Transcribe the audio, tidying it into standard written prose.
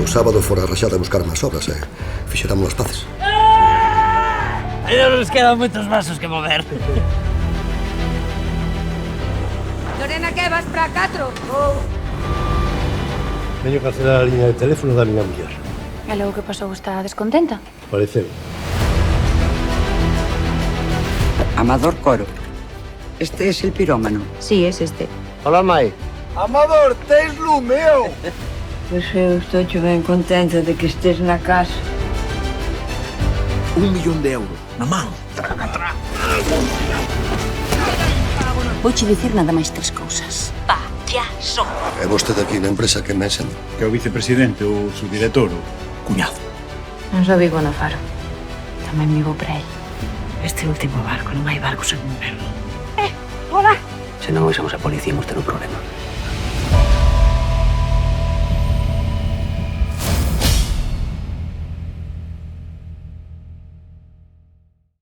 O sábado fora a Raxada a buscar máis obras e fixéramos as paces. Ainda nos quedan moitos vasos que mover. Lorena, que vas para Catro? Veño cancelar a liña de teléfono da miña muller. E logo que pasou, está descontenta? Pareceu. Amador Coro. Este es el pirómano. Sí, es este. Hola, Mai. Amador, tes lumeo! Pois eu estou ben contenta de que estés na casa. 1 millón de euros na man. Vouche dicir nada máis 3 cousas. Payaso. E vostede aquí na empresa que me enxen. Que é o vicepresidente, o subdirector, o Cuñado. Non só vivo no Faro. Tamén vivo para el. Este último barco, non hai barcos en inverno. Hola. Se non usamos a policía, hemos ter un problema.